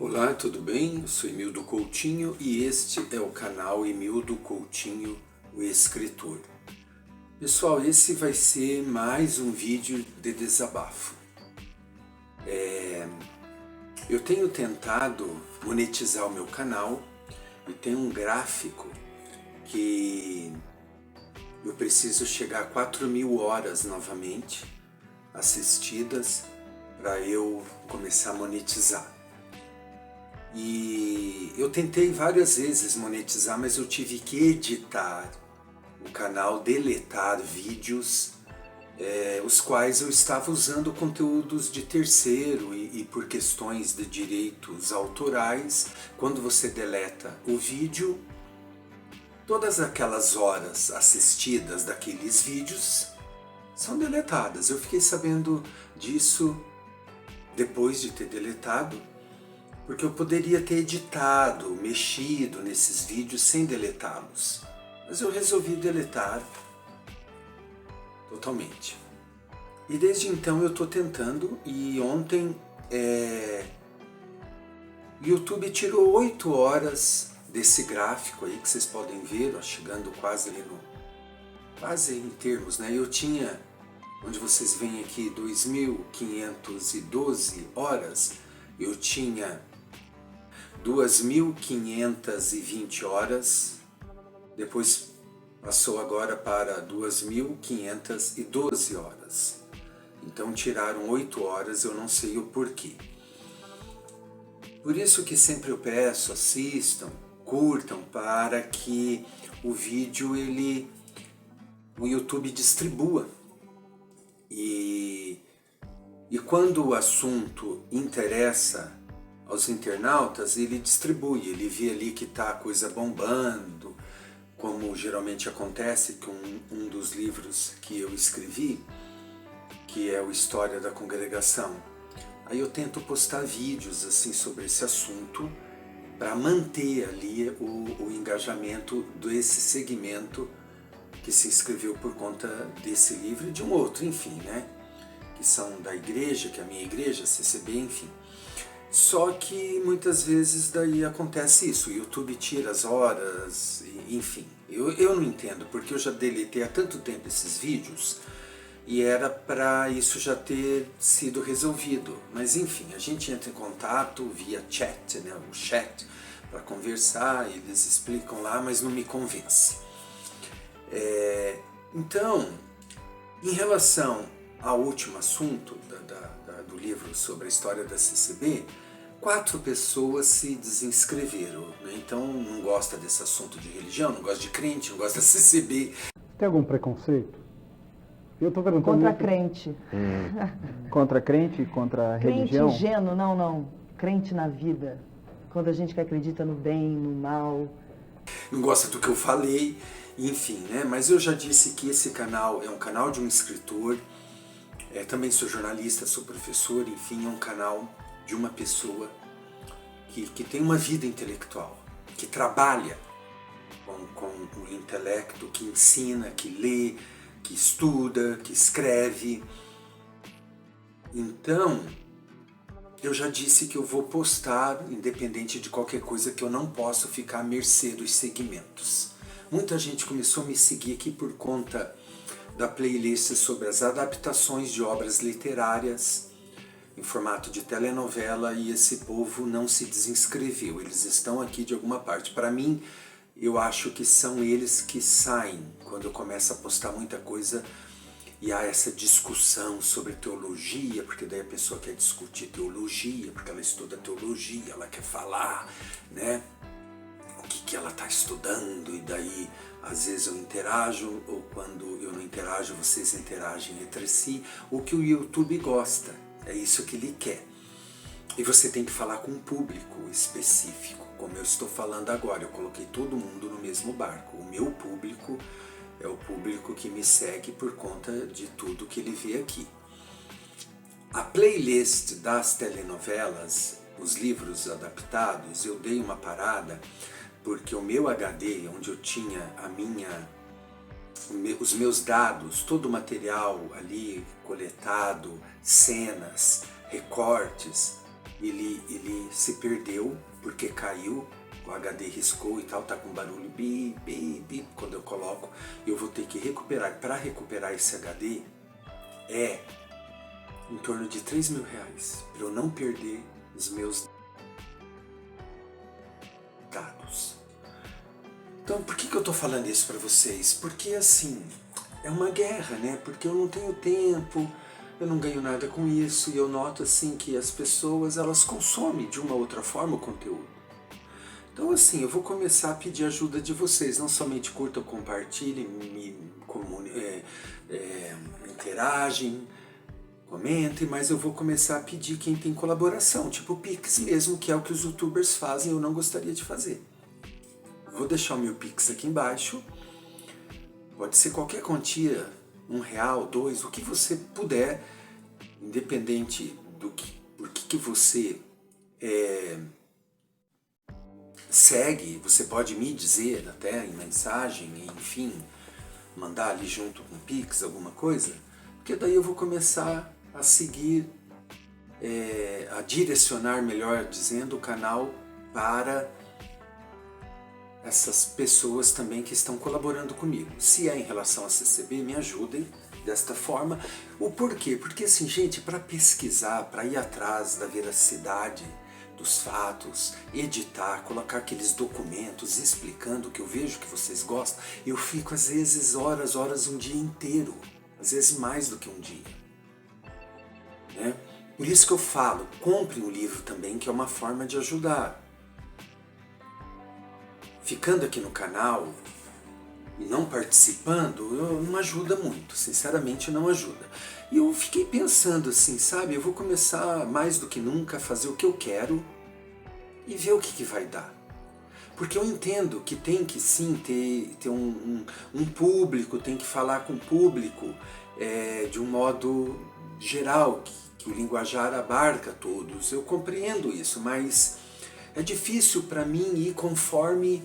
Olá, tudo bem? Eu sou Emildo Coutinho e este é o canal Emildo Coutinho, o escritor. Pessoal, esse vai ser mais um vídeo de desabafo. Eu tenho tentado monetizar o meu canal e tem um gráfico que eu preciso chegar a 4.000 horas novamente assistidas para eu começar a monetizar. E eu tentei várias vezes monetizar, mas eu tive que editar o canal, deletar vídeos, os quais eu estava usando conteúdos de terceiro e por questões de direitos autorais. Quando você deleta o vídeo, todas aquelas horas assistidas daqueles vídeos são deletadas. Eu fiquei sabendo disso depois de ter deletado, porque eu poderia ter editado, mexido nesses vídeos sem deletá-los. Mas eu resolvi deletar totalmente. E desde então eu estou tentando, e ontem o YouTube tirou 8 horas desse gráfico aí que vocês podem ver, ó, chegando quase ali quase em termos, né? Eu tinha, onde vocês veem aqui, 2.512 horas, eu tinha 2.520 horas, depois passou agora para 2.512 horas. Então tiraram 8 horas, eu não sei o porquê. Por isso que sempre eu peço, assistam, curtam, para que o vídeo o YouTube distribua. E quando o assunto interessa aos internautas, ele distribui, ele vê ali que está a coisa bombando, como geralmente acontece com um dos livros que eu escrevi, que é o História da Congregação. Aí eu tento postar vídeos assim sobre esse assunto para manter ali o engajamento desse segmento que se inscreveu por conta desse livro e de um outro, enfim, né? Que são da igreja, que é a minha igreja, CCB, enfim. Só que muitas vezes daí acontece isso, o YouTube tira as horas, enfim. Eu não entendo, porque eu já deletei há tanto tempo esses vídeos e era para isso já ter sido resolvido. Mas enfim, a gente entra em contato via chat, né, o chat, para conversar, eles explicam lá, mas não me convence. Então, em relação ao último assunto do livro sobre a história da CCB, 4 pessoas se desinscreveram, né? Então não gosta desse assunto de religião, não gosta de crente, não gosta da CCB. Tem algum preconceito? Eu tô perguntando Contra muito... crente. Contra crente, contra religião? Crente ingênuo, não. Crente na vida. Quando a gente que acredita no bem, no mal. Não gosta do que eu falei, enfim, né? Mas eu já disse que esse canal é um canal de um escritor, também sou jornalista, sou professor, enfim, é um canal de uma pessoa que tem uma vida intelectual, que trabalha com o intelecto, que ensina, que lê, que estuda, que escreve. Então, eu já disse que eu vou postar, independente de qualquer coisa, que eu não posso ficar à mercê dos segmentos. Muita gente começou a me seguir aqui por conta da playlist sobre as adaptações de obras literárias em formato de telenovela, e esse povo não se desinscreveu, eles estão aqui de alguma parte. Para mim, eu acho que são eles que saem quando eu começo a postar muita coisa e há essa discussão sobre teologia, porque daí a pessoa quer discutir teologia, porque ela estuda teologia, ela quer falar, né, o que ela está estudando, e daí às vezes eu interajo, ou quando eu não interajo, vocês interagem entre si, o que o YouTube gosta, é isso que ele quer. E você tem que falar com um público específico, como eu estou falando agora, eu coloquei todo mundo no mesmo barco. O meu público é o público que me segue por conta de tudo que ele vê aqui. A playlist das telenovelas, os livros adaptados, eu dei uma parada, porque o meu HD, onde eu tinha os meus dados, todo o material ali coletado, cenas, recortes, ele se perdeu porque caiu, o HD riscou e tal, tá com barulho bip, bip, bip quando eu coloco. Eu vou ter que recuperar. Para recuperar esse HD é em torno de R$3.000, para eu não perder os meus dados. Então, por que eu tô falando isso para vocês? Porque assim, é uma guerra, né? Porque eu não tenho tempo, eu não ganho nada com isso, e eu noto assim que as pessoas, elas consomem de uma outra forma o conteúdo. Então assim, eu vou começar a pedir ajuda de vocês, não somente curtam, compartilhem, interagem, comentem, mas eu vou começar a pedir quem tem colaboração, tipo o Pix mesmo, que é o que os youtubers fazem, eu não gostaria de fazer. Vou deixar o meu Pix aqui embaixo, pode ser qualquer quantia, R$1, R$2, o que você puder, independente do por que você segue, você pode me dizer até em mensagem, enfim, mandar ali junto com o Pix alguma coisa, porque daí eu vou começar a seguir, a direcionar, melhor dizendo, o canal para essas pessoas também que estão colaborando comigo. Se é em relação a CCB, me ajudem desta forma. O porquê? Porque assim, gente, para pesquisar, para ir atrás da veracidade dos fatos, editar, colocar aqueles documentos explicando o que eu vejo que vocês gostam, eu fico às vezes horas, um dia inteiro, às vezes mais do que um dia, né? Por isso que eu falo, comprem o livro também, que é uma forma de ajudar. Ficando aqui no canal e não participando, não ajuda muito, sinceramente não ajuda. E eu fiquei pensando assim, sabe, eu vou começar mais do que nunca a fazer o que eu quero e ver o que vai dar. Porque eu entendo que tem que sim ter um público, tem que falar com o público de um modo geral, que o linguajar abarca todos. Eu compreendo isso, mas é difícil para mim ir conforme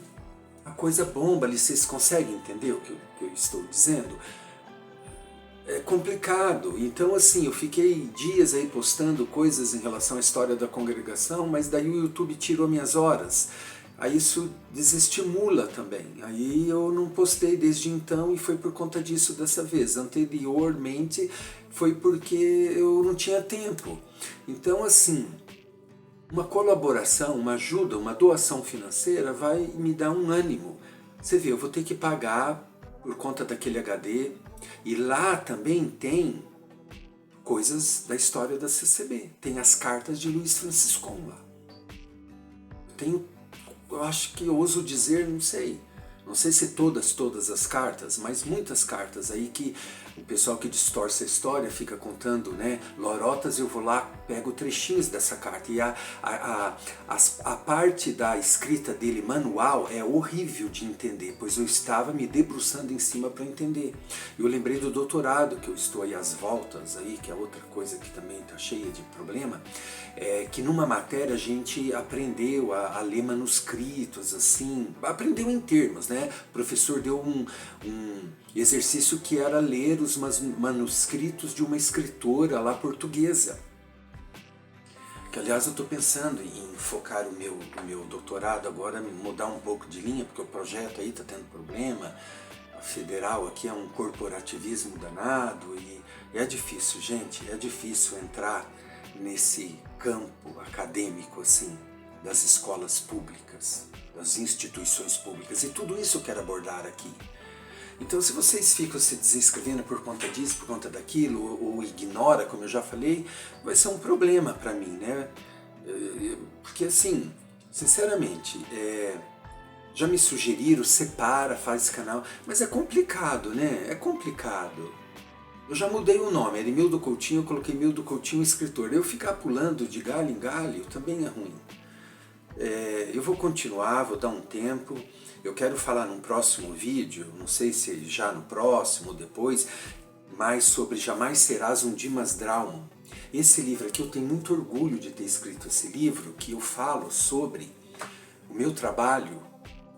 a coisa bomba ali. Vocês conseguem entender o que eu estou dizendo? É complicado. Então assim, eu fiquei dias aí postando coisas em relação à história da congregação, mas daí o YouTube tirou minhas horas. Aí isso desestimula também. Aí eu não postei desde então e foi por conta disso dessa vez. Anteriormente foi porque eu não tinha tempo. Então assim, uma colaboração, uma ajuda, uma doação financeira vai me dar um ânimo. Você vê, eu vou ter que pagar por conta daquele HD, e lá também tem coisas da história da CCB. Tem as cartas de Luiz Franciscon lá. Eu acho que eu ouso dizer, não sei se todas as cartas, mas muitas cartas aí que o pessoal que distorce a história fica contando, né, lorotas. Eu vou lá, pego trechinhos dessa carta, e a parte da escrita dele, manual, é horrível de entender, pois eu estava me debruçando em cima para entender. Eu lembrei do doutorado, que eu estou aí às voltas, aí, que é outra coisa que também está cheia de problema, que numa matéria a gente aprendeu a ler manuscritos, assim, aprendeu em termos, né? O professor deu um exercício que era ler os manuscritos de uma escritora lá portuguesa. Que aliás eu estou pensando em focar o meu doutorado agora, mudar um pouco de linha, porque o projeto aí está tendo problema. A federal aqui é um corporativismo danado e é difícil, gente, é difícil entrar nesse campo acadêmico assim, das escolas públicas, das instituições públicas, e tudo isso eu quero abordar aqui. Então se vocês ficam se desinscrevendo por conta disso, por conta daquilo, ou ignora, como eu já falei, vai ser um problema para mim, né? Porque assim, sinceramente, já me sugeriram, separa, faz canal, mas é complicado, né? É complicado. Eu já mudei o nome, era Emildo Coutinho, eu coloquei Emildo Coutinho escritor. Eu ficar pulando de galho em galho também é ruim. Eu vou continuar, vou dar um tempo. Eu quero falar num próximo vídeo, não sei se já no próximo ou depois, mais sobre Jamais Serás um Dimas Drauman. Esse livro aqui, eu tenho muito orgulho de ter escrito esse livro, que eu falo sobre o meu trabalho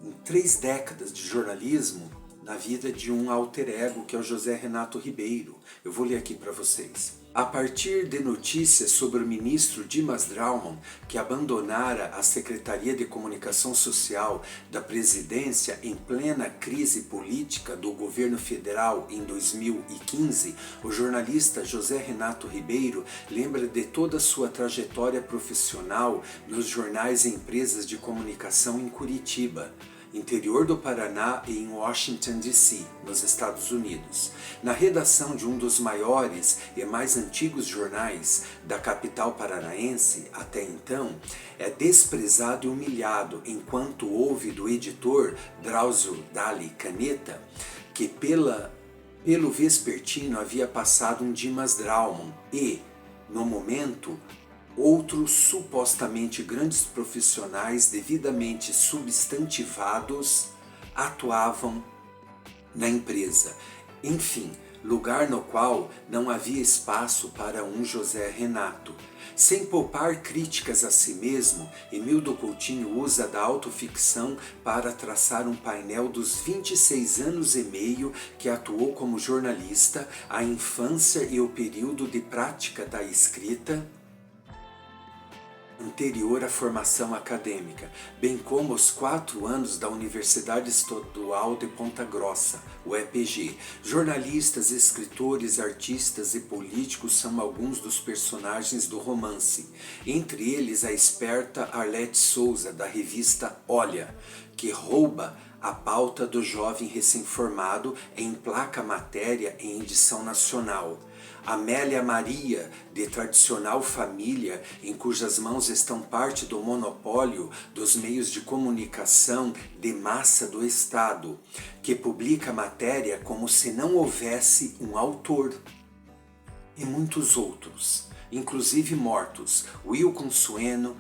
em 3 décadas de jornalismo na vida de um alter ego, que é o José Renato Ribeiro. Eu vou ler aqui para vocês. A partir de notícias sobre o ministro Dimas Drauman, que abandonara a Secretaria de Comunicação Social da presidência em plena crise política do governo federal em 2015, o jornalista José Renato Ribeiro lembra de toda a sua trajetória profissional nos jornais e empresas de comunicação em Curitiba, interior do Paraná e em Washington, D.C., nos Estados Unidos. Na redação de um dos maiores e mais antigos jornais da capital paranaense, até então, é desprezado e humilhado enquanto ouve do editor Drauzio Dali Caneta que pelo vespertino havia passado um Dimas Drauman e, no momento, outros supostamente grandes profissionais devidamente substantivados atuavam na empresa. Enfim, lugar no qual não havia espaço para um José Renato. Sem poupar críticas a si mesmo, Emildo Coutinho usa da autoficção para traçar um painel dos 26 anos e meio que atuou como jornalista, a infância e o período de prática da escrita anterior à formação acadêmica, bem como os 4 anos da Universidade Estadual de Ponta Grossa, o EPG. Jornalistas, escritores, artistas e políticos são alguns dos personagens do romance, entre eles a esperta Arlete Souza, da revista Olha, que rouba a pauta do jovem recém-formado e emplaca a matéria em edição nacional. Amélia Maria, de tradicional família em cujas mãos estão parte do monopólio dos meios de comunicação de massa do Estado, que publica a matéria como se não houvesse um autor. E muitos outros, inclusive mortos, Wilton Sueno,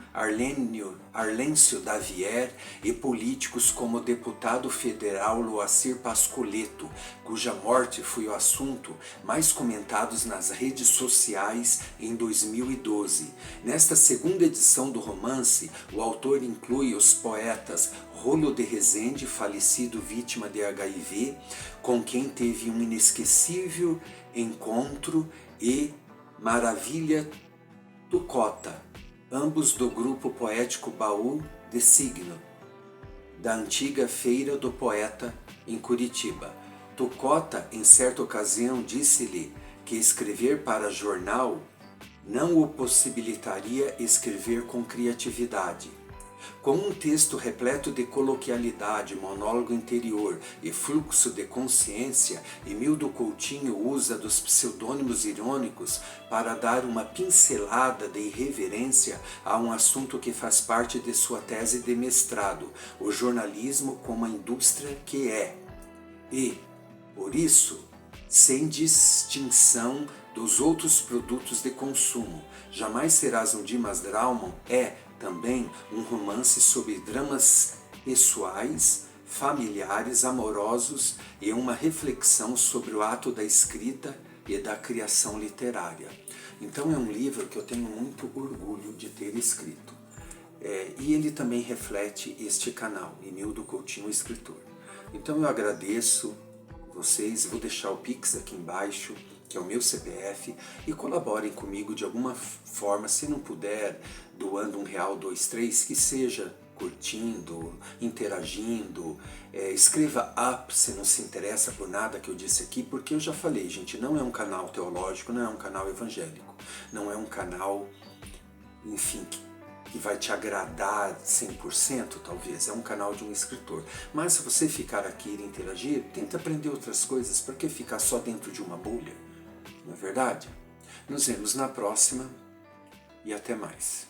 Arlêncio Davier e políticos como o deputado federal Loacir Pascoletto, cuja morte foi o assunto mais comentado nas redes sociais em 2012. Nesta segunda edição do romance, o autor inclui os poetas Rolo de Rezende, falecido vítima de HIV, com quem teve um inesquecível encontro, e Maravilha Tucota, ambos do grupo poético Baú de Signo, da antiga Feira do Poeta em Curitiba. Tucota, em certa ocasião, disse-lhe que escrever para jornal não o possibilitaria escrever com criatividade. Com um texto repleto de coloquialidade, monólogo interior e fluxo de consciência, Emildo Coutinho usa dos pseudônimos irônicos para dar uma pincelada de irreverência a um assunto que faz parte de sua tese de mestrado, o jornalismo como a indústria que é. E, por isso, sem distinção dos outros produtos de consumo, Jamais Serás um Dimas Drauman é também um romance sobre dramas pessoais, familiares, amorosos e uma reflexão sobre o ato da escrita e da criação literária. Então é um livro que eu tenho muito orgulho de ter escrito. E ele também reflete este canal, Emildo Coutinho Escritor. Então eu agradeço vocês, vou deixar o Pix aqui embaixo, que é o meu CPF, e colaborem comigo de alguma forma, se não puder, doando R$1, R$2, R$3, que seja curtindo, interagindo, escreva up se não se interessa por nada que eu disse aqui, porque eu já falei, gente, não é um canal teológico, não é um canal evangélico, não é um canal, enfim, que vai te agradar 100%, talvez, é um canal de um escritor. Mas se você ficar aqui e interagir, tenta aprender outras coisas, por que ficar só dentro de uma bolha? Não é verdade? Nos vemos na próxima e até mais.